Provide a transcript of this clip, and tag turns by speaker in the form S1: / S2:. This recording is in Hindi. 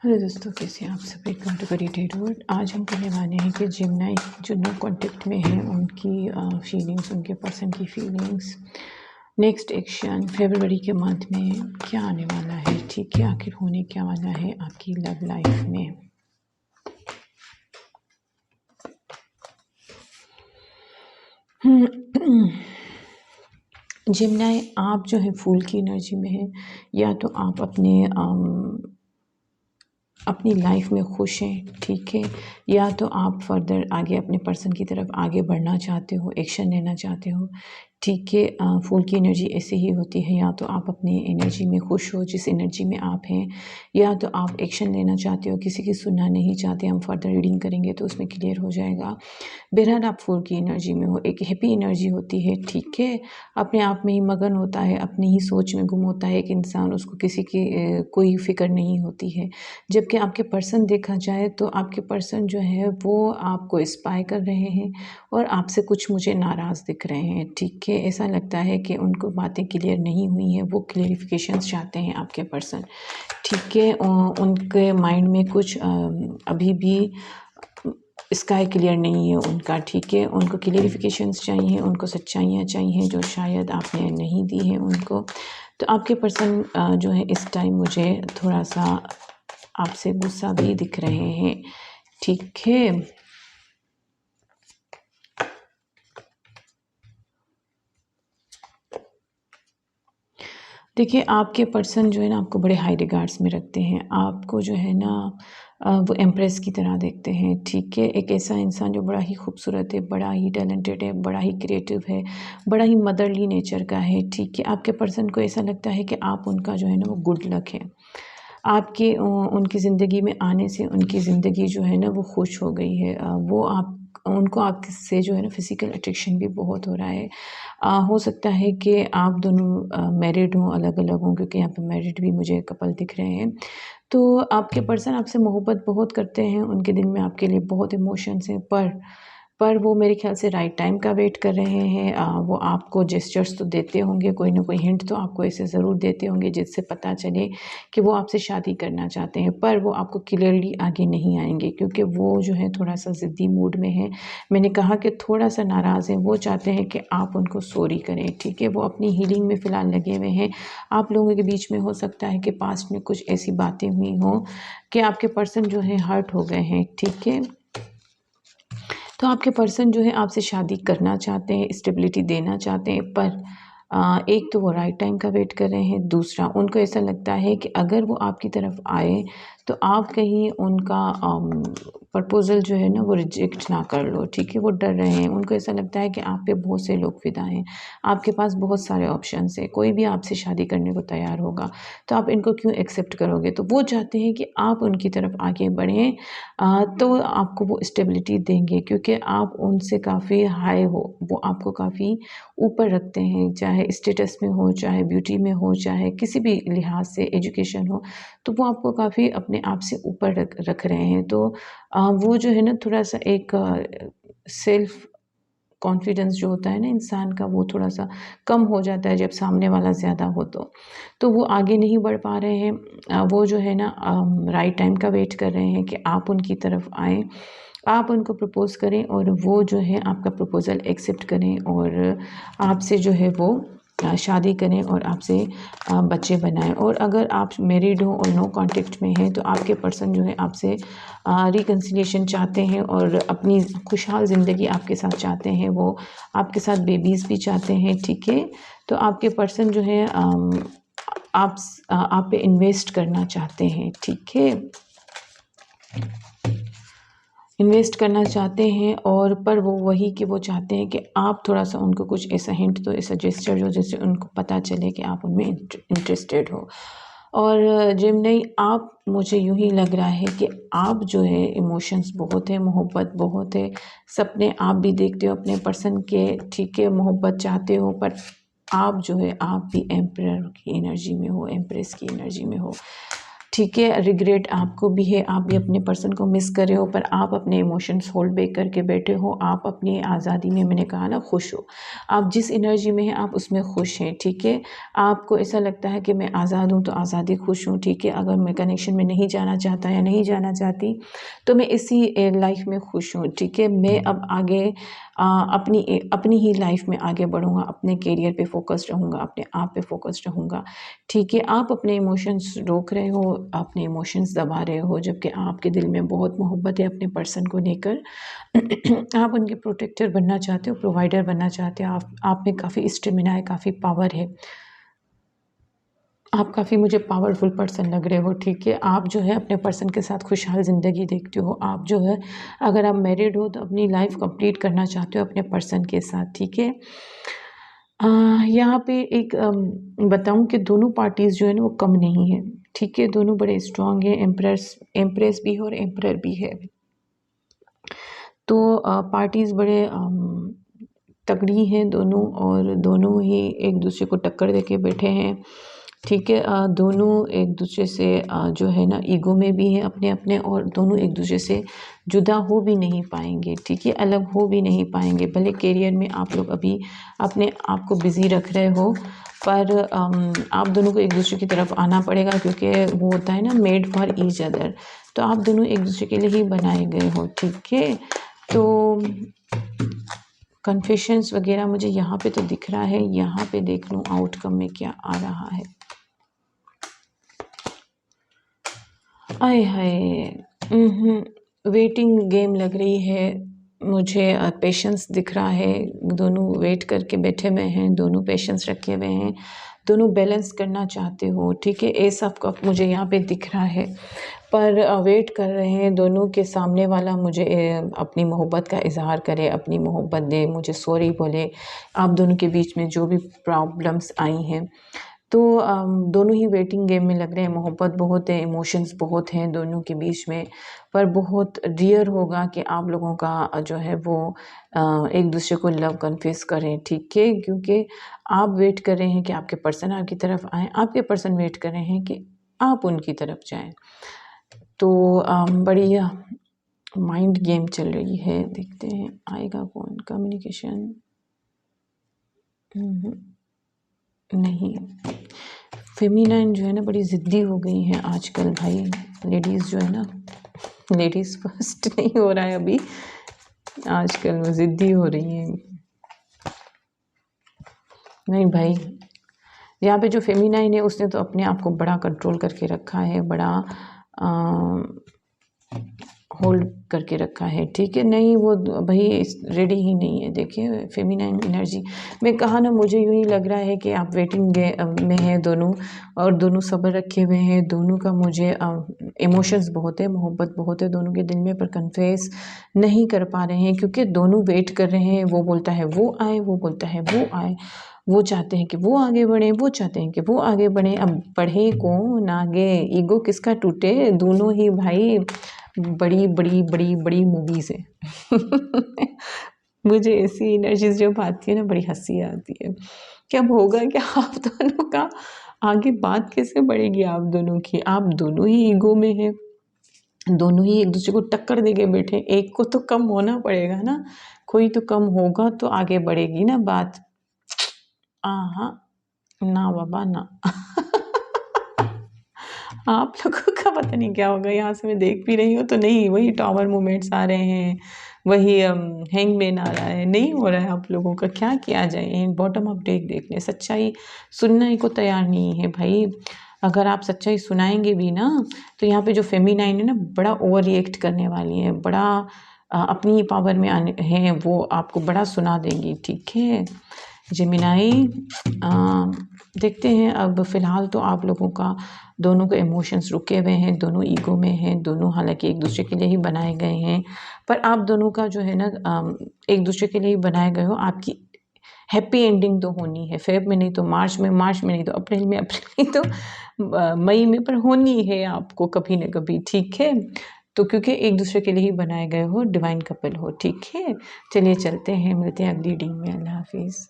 S1: हेलो दोस्तों, कैसे हैं आप सब। वेलकम टू करी टेरोट। आज हम करने वाले हैं कि जिमनाई जो नो कॉन्टेक्ट में है उनकी फीलिंग्स, उनके पर्सन की फीलिंग्स, नेक्स्ट एक्शन फरवरी के मंथ में क्या आने वाला है। ठीक है, आखिर होने क्या वाला है आपकी लव लाइफ में। जिमनाई, आप जो है फूल की एनर्जी में है, या तो आप अपनी लाइफ में खुश हैं, ठीक है, या तो आप फर्दर आगे अपने पर्सन की तरफ आगे बढ़ना चाहते हो, एक्शन लेना चाहते हो, ठीक है। फूल की एनर्जी ऐसे ही होती है, या तो आप अपनी एनर्जी में खुश हो जिस एनर्जी में आप हैं, या तो आप एक्शन लेना चाहते हो, किसी की सुनना नहीं चाहते। हम फर्दर रीडिंग करेंगे तो उसमें क्लियर हो जाएगा। बहरहाल आप फूल की एनर्जी में हो, एक हैप्पी एनर्जी होती है, ठीक है। अपने आप में ही मगन होता है, अपनी ही सोच में गुम होता है एक इंसान, उसको किसी की कोई फ़िक्र नहीं होती है। जबकि आपके पर्सन देखा जाए तो आपके पर्सन जो है वो आपको स्पाई कर रहे हैं और आपसे कुछ मुझे नाराज़ दिख रहे हैं, ठीक है। ऐसा लगता है कि उनको बातें क्लियर नहीं हुई हैं, वो क्लेरिफिकेशंस चाहते हैं आपके पर्सन, ठीक है। उनके माइंड में कुछ अभी भी स्काई क्लियर नहीं है उनका, ठीक है। उनको क्लियरिफिकेशंस चाहिए, उनको सच्चाइयाँ चाहिए जो शायद आपने नहीं दी है उनको। तो आपके पर्सन जो है इस टाइम मुझे थोड़ा सा आपसे गुस्सा भी दिख रहे हैं, ठीक है। देखिए, आपके पर्सन जो है ना आपको बड़े हाई रिगार्ड्स में रखते हैं, आपको जो है ना वो एम्प्रेस की तरह देखते हैं, ठीक है। एक ऐसा इंसान जो बड़ा ही खूबसूरत है, बड़ा ही टैलेंटेड है, बड़ा ही क्रिएटिव है, बड़ा ही मदरली नेचर का है, ठीक है। आपके पर्सन को ऐसा लगता है कि आप उनका जो है ना वो गुड लक है। आपके उनकी ज़िंदगी में आने से उनकी ज़िंदगी जो है ना वो खुश हो गई है। वो आप उनको आपसे जो है ना फ़िज़िकल अट्रैक्शन भी बहुत हो रहा है। हो सकता है कि आप दोनों मैरिड हों, अलग-अलग हों, क्योंकि यहाँ पे मैरिड भी मुझे कपल दिख रहे हैं। तो आपके पर्सन आपसे मोहब्बत बहुत करते हैं, उनके दिल में आपके लिए बहुत इमोशंस हैं, पर वो मेरे ख़्याल से राइट टाइम का वेट कर रहे हैं। वो आपको जेस्चर्स तो देते होंगे, कोई ना कोई हिंट तो आपको ऐसे ज़रूर देते होंगे जिससे पता चले कि वो आपसे शादी करना चाहते हैं, पर वो आपको क्लियरली आगे नहीं आएँगे क्योंकि वो जो है थोड़ा-सा ज़िद्दी मूड में है। मैंने कहा कि थोड़ा-सा नाराज़ हैं, वो चाहते हैं कि आप उनको सॉरी करें, ठीक है। वो अपनी हीलिंग में फ़िलहाल लगे हुए हैं। आप लोगों के बीच में हो सकता है कि पास्ट में कुछ ऐसी बातें हुई हों कि आपके पर्सन जो है हर्ट हो गए हैं, ठीक है। तो आपके पर्सन जो है आपसे शादी करना चाहते हैं, स्टेबिलिटी देना चाहते हैं, पर एक तो वो राइट टाइम का वेट कर रहे हैं, दूसरा उनको ऐसा लगता है कि अगर वो आपकी तरफ आए तो आप कहीं उनका प्रपोज़ल जो है ना वो रिजेक्ट ना कर लो, ठीक है। वो डर रहे हैं, उनको ऐसा लगता है कि आप पे बहुत से लोग फ़िदा हैं, आपके पास बहुत सारे ऑप्शंस हैं, कोई भी आपसे शादी करने को तैयार होगा, तो आप इनको क्यों एक्सेप्ट करोगे। तो वो चाहते हैं कि आप उनकी तरफ आगे बढ़ें, तो आपको वो स्टेबिलिटी देंगे क्योंकि आप उनसे काफ़ी हाई हो, वो आपको काफ़ी ऊपर रखते हैं, चाहे स्टेटस में हो, चाहे ब्यूटी में हो, चाहे किसी भी लिहाज से एजुकेशन हो, तो वो आपको काफ़ी अपने आप से ऊपर रख रहे हैं। तो वो जो है ना थोड़ा-सा एक सेल्फ कॉन्फिडेंस जो होता है ना इंसान का, वो थोड़ा-सा कम हो जाता है जब सामने वाला ज़्यादा हो तो वो आगे नहीं बढ़ पा रहे हैं। वो जो है ना राइट टाइम का वेट कर रहे हैं कि आप उनकी तरफ आएँ, आप उनको प्रपोज़ करें और वो जो है आपका प्रपोज़ल एक्सेप्ट करें और आपसे जो है वो शादी करें और आपसे बच्चे बनाएँ। और अगर आप मैरिड हो और नो कॉन्टैक्ट में हैं तो आपके पर्सन जो है आपसे रिकन्सिलिएशन चाहते हैं और अपनी खुशहाल ज़िंदगी आपके साथ चाहते हैं। वो आपके साथ बेबीज़ भी चाहते हैं, ठीक है। तो आपके पर्सन जो है आप पे इन्वेस्ट करना चाहते हैं, ठीक है। इन्वेस्ट करना चाहते हैं और पर वो वही कि वो चाहते हैं कि आप थोड़ा-सा उनको कुछ ऐसा हिंट दो, ऐसा जेस्चर दो जिससे उनको पता चले कि आप उनमें इंटरेस्टेड हो। और जेमिनी, आप मुझे यूँ ही लग रहा है कि आप जो है इमोशंस बहुत है, मोहब्बत बहुत है, सपने आप भी देखते हो अपने पर्सन के, ठीक है, मोहब्बत चाहते हो, पर आप जो है आप भी एम्परर की एनर्जी में हो, एम्प्रेस की एनर्जी में हो, ठीक है। रिग्रेट आपको भी है, आप भी अपने पर्सन को मिस कर रहे हो, पर आप अपने इमोशंस होल्ड बैक करके बैठे हो। आप अपनी आज़ादी में, मैंने कहा ना, खुश हो। आप जिस एनर्जी में हैं आप उसमें खुश हैं, ठीक है। आपको ऐसा लगता है कि मैं आज़ाद हूँ तो आज़ादी खुश हूँ, ठीक है। अगर मैं कनेक्शन में नहीं जाना चाहता या नहीं जाना चाहती तो मैं इसी लाइफ में खुश हूँ, ठीक है। मैं अब आगे अपनी ही लाइफ में आगे बढ़ूँगा, अपने करियर पे फोकस्ड रहूँगा, अपने आप पे फोकस्ड रहूँगा, ठीक है। आप अपने इमोशंस रोक रहे हो, अपने इमोशंस दबा रहे हो, जबकि आपके दिल में बहुत मोहब्बत है अपने पर्सन को लेकर। आप उनके प्रोटेक्टर बनना चाहते हो, प्रोवाइडर बनना चाहते हो। आप में काफ़ी स्टेमिना है, काफ़ी पावर है। आप काफ़ी मुझे पावरफुल पर्सन लग रहे हो, ठीक है। आप जो है अपने पर्सन के साथ खुशहाल ज़िंदगी देखते हो। आप जो है, अगर आप मैरिड हो तो अपनी लाइफ कंप्लीट करना चाहते हो अपने पर्सन के साथ, ठीक है। यहाँ पे एक बताऊँ कि दोनों पार्टीज़ जो है ना वो कम नहीं है, ठीक है। दोनों बड़े स्ट्रॉन्ग हैं, एम्प्रेस भी है और एम्परर भी है। तो पार्टीज़ बड़े तगड़ी हैं दोनों, और दोनों ही एक दूसरे को टक्कर देके बैठे हैं, ठीक है। दोनों एक दूसरे से जो है ना ईगो में भी हैं अपने अपने, और दोनों एक दूसरे से जुदा हो भी नहीं पाएंगे, ठीक है। अलग हो भी नहीं पाएंगे। भले करियर में आप लोग अभी अपने आप को बिज़ी रख रहे हो, पर आप दोनों को एक दूसरे की तरफ आना पड़ेगा, क्योंकि वो होता है ना, मेड फॉर ईच अदर। तो आप दोनों एक दूसरे के लिए ही बनाए गए हो, ठीक है। तो कन्फेशंस वगैरह मुझे यहाँ पे तो दिख रहा है। यहाँ पे देख लूँ आउटकम में क्या आ रहा है। आय हाय, वेटिंग गेम लग रही है मुझे। पेशेंस दिख रहा है। दोनों वेट करके बैठे हुए हैं, दोनों पेशेंस रखे हुए हैं, दोनों बैलेंस करना चाहते हो, ठीक है। ये सब का मुझे यहाँ पे दिख रहा है, पर वेट कर रहे हैं दोनों के सामने वाला मुझे अपनी मोहब्बत का इजहार करे, अपनी मोहब्बत दे, मुझे सॉरी बोले। आप दोनों के बीच में जो भी प्रॉब्लम्स आई हैं, तो दोनों ही वेटिंग गेम में लग रहे हैं। मोहब्बत बहुत है, इमोशंस बहुत हैं दोनों के बीच में, पर बहुत रियर होगा कि आप लोगों का जो है वो एक दूसरे को लव कन्फेस करें, ठीक है। क्योंकि आप वेट कर रहे हैं कि आपके पर्सन आपकी तरफ आएँ, आपके पर्सन वेट कर रहे हैं कि आप उनकी तरफ जाएँ। तो बड़ी माइंड गेम चल रही है। देखते हैं आएगा कौन। कम्युनिकेशन नहीं। फेमिनाइन जो है ना बड़ी ज़िद्दी हो गई हैं आजकल भाई। लेडीज़ जो है ना, लेडीज़ फर्स्ट नहीं हो रहा है अभी, आजकल वो ज़िद्दी हो रही हैं। नहीं भाई, यहाँ पे जो फेमिनाइन है उसने तो अपने आप को बड़ा कंट्रोल करके रखा है, बड़ा होल्ड करके रखा है, ठीक है। नहीं, वो भाई रेडी ही नहीं है। देखिए फेमिनाइन एनर्जी मैं कहा ना, मुझे यूँ ही लग रहा है कि आप वेटिंग में हैं दोनों, और दोनों सब्र रखे हुए हैं। दोनों का मुझे इमोशंस बहुत है, मोहब्बत बहुत है दोनों के दिल में, पर कन्फेस नहीं कर पा रहे हैं, क्योंकि दोनों वेट कर रहे हैं। वो बोलता है वो आए, वो बोलता है वो आए। वो चाहते हैं कि वो आगे बढ़े, वो चाहते हैं कि वो आगे बढ़े। अब बढ़े कौन आगे, ईगो किसका टूटे? दोनों ही भाई बड़ी बड़ी बड़ी बड़ी मूवीज़ है। मुझे ऐसी एनर्जीज जब आती है ना, बड़ी हंसी आती है। कब होगा क्या आप दोनों का आगे? बात कैसे बढ़ेगी आप दोनों की? आप दोनों ही ईगो में हैं, दोनों ही एक दूसरे को टक्कर दे के बैठे। एक को तो कम होना पड़ेगा ना, कोई तो कम होगा तो आगे बढ़ेगी ना बात। हाँ, ना बाबा ना। आप लोगों का पता नहीं क्या होगा। यहाँ से मैं देख भी रही हूँ तो नहीं, वही टावर मूवमेंट्स आ रहे हैं, वही हैंगमैन आ रहा है। नहीं हो रहा है आप लोगों का। क्या किया जाए? बॉटम अपडेट देख लें। सच्चाई सुनने को तैयार नहीं है भाई। अगर आप सच्चाई सुनाएंगे भी ना, तो यहाँ पे जो फेमिनाइन है ना, बड़ा ओवर रिएक्ट करने वाली है, बड़ा अपनी पावर में आने हैं, वो आपको बड़ा सुना देंगी, ठीक है। जेमिनाई, देखते हैं। अब फ़िलहाल तो आप लोगों का दोनों के इमोशंस रुके हुए हैं, दोनों ईगो में हैं, दोनों हालांकि एक दूसरे के लिए ही बनाए गए हैं, पर आप दोनों का जो है ना एक दूसरे के लिए ही बनाए गए हो। आपकी हैप्पी एंडिंग तो होनी है, फेब में नहीं तो मार्च में, मार्च में नहीं तो अप्रैल में, अप्रैल नहीं तो मई में, पर होनी है आपको कभी ना कभी, ठीक है। तो क्योंकि एक दूसरे के लिए ही बनाए गए हो, डिवाइन कपल हो, ठीक है। चलिए चलते हैं, मिलते हैं अगली रीडिंग में। अल्लाह हाफिज़।